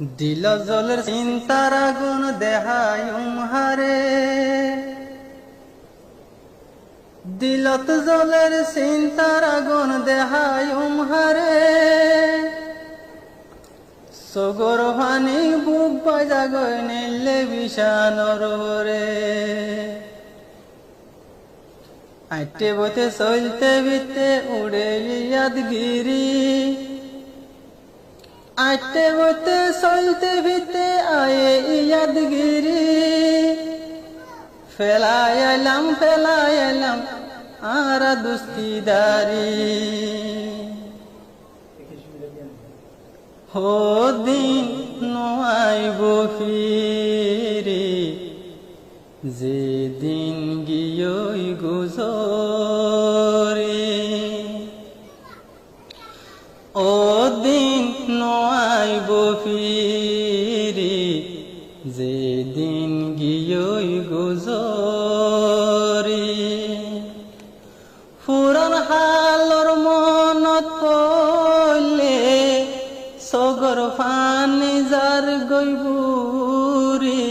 দিল জলের চিন্তার আগুন দেহায়ুম হারে, দিলত জলের চিন্তার আগুন দেহায়ুম হারে, সগর ভানি বুক বাজা গয় নিলে বিষানর রে। আইটে বইতে চলতে বিতে উড়ে ইয়াদগিরি, আইটে বইতে চলতে বিতে আয়ে ইয়াদগিরি, ফেলাই এলাম আর দুস্তিদারি। হো দিন নয়াইব ফিরে, যেদিন গিয়ই গুজরে, ও দিন নয়াইব ফিরে, যেদিন গিয়ই গুজরে। ফুরান হালর মনত পড়লে, সগর ফানি যার গইবুরি,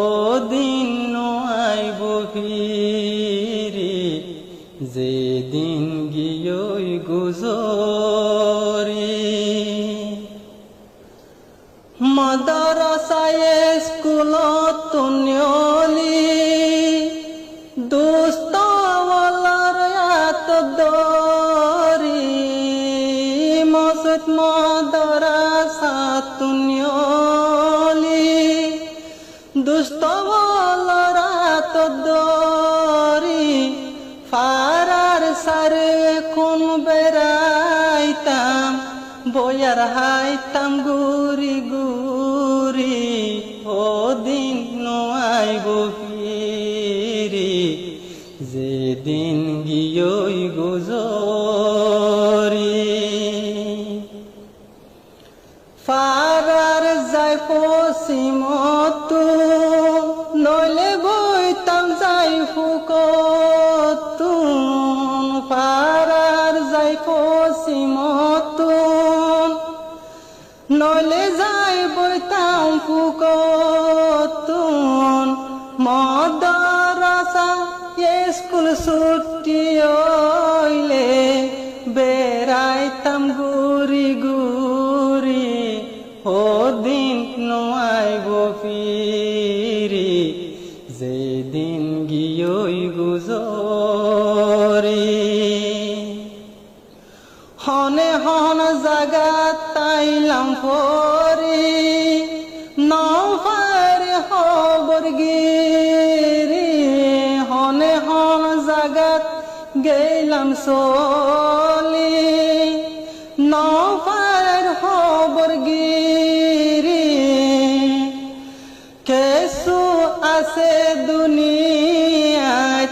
ও দিন নয়াইব ফিরে, যেদিন গিয়ই গুজরে। মাদ্রাসায় স্কুলত তুনিয়লি, দোস্ত ওয়ালার আত দরি, মসজিদ মাদ্রাসা তুনিয়লি, দোস্ত ওয়ালার আত দরি, ফারার সারে কোন বেড়াইতাম, বয়ার হাইতাম গুরি গুরি, ও দিন নয়াইব ফিরে, যেদিন গিয়ই গুজরে। ফারার যাই পশ্চিমত, নইলে বইতাম যাই ফুকত, ফারার যাই পশ্চিমত, নইলে যাই বইতাম ফুকত। মাদ্রাসা স্কুল ছুটি হইলে, বেড়াইতাম গুরি গুরি, ও দিন নয়াইব ফিরে, যেদিন গিয়ই গুজরে। হনে হন জাগাত তাইলাম পরি, নফারে খবর গিরি, হনে হন জাগাত গেলাম চলি, নফার খবর গিরি। কেসু আছে দুনিয়াত,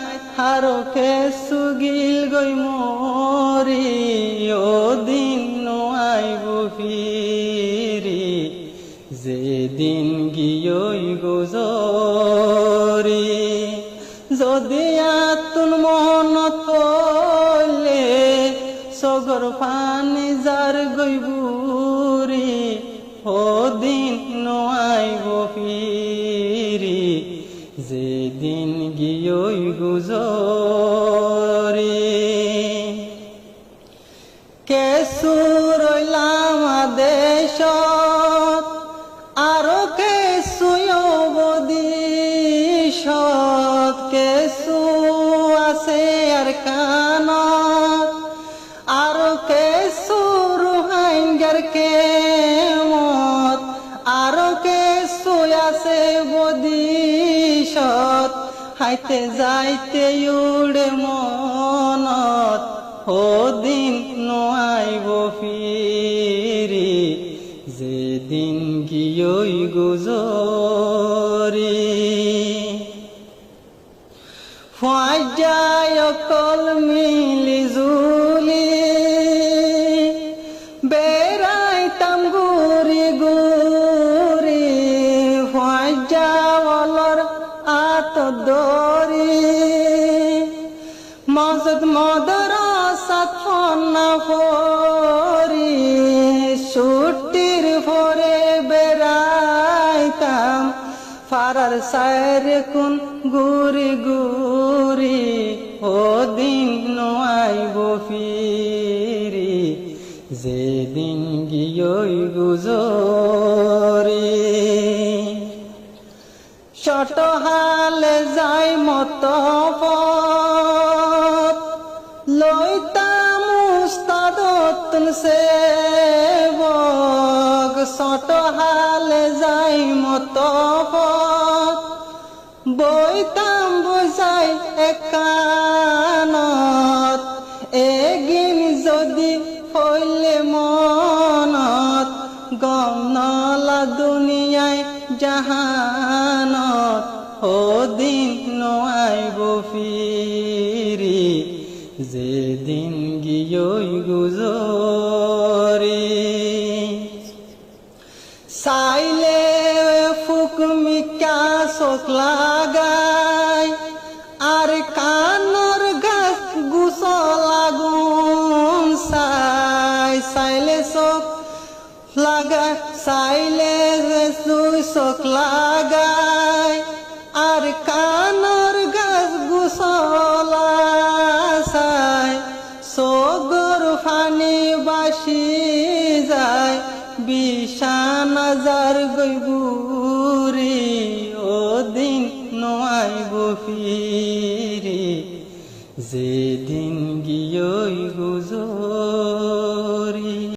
আরো কেসু গিল গই মরি, ও দিন নয়াইব ফিরে, যেদিন গিয়ই গুজরে। যদি আতুন মনত পড়লে, সগর ফানি যার গইবুরি, ও দিন নয়াইব ফিরে, যেদিন গিয়ই গুজরে। কেসু রইলাম আদেশত, আরো কেসু অবদিশত, কেসু আছে আর কানত, আরো কেসু রুহাইঙ্গার কেমত, আরো কেসু আছে বদিশত, হাইতে যাইতে উড়ে মনত, ও দিন নয়াইব ফিরে, যেদিন গিয়ই গুজরে। ফাজায় অকল মিলি জুলি, বেড়াইতাম গুরি গুরি, ফাজাওয়ালার আত দরি, মসজিদ মাদ্রাসা ফনা ফরি, ছুটির পরে ফারার সায়ের কোন গুরি গুরি ও দিন নোয়াইব ফিরি যেদিন গিয়ই গুজরি ছোট হালে যাই মত পথ লইতাম উস্তাদতুন সেবক ছোট হালে যাই মত পথ বইতাম বুঝাই একানত এগিন যদি হইলে মনত গম নলা দুনিয়ায় জাহানত ও দিন নোয়াইব ফিরি যেদিন গিয়ই গুজরি চাইলে ফুক মিকা চোখ লাগাই আর কানর গাছ গুছ লাগুন চাইলে চোখ লাগা চাইলে চোখ লাগাই আর কানর গাছ গুছলা চাই চোখর ফানি বাসি যায় বিশানা যার গৈবুরি ও দিন নোয়াইব ফিরি যেদিন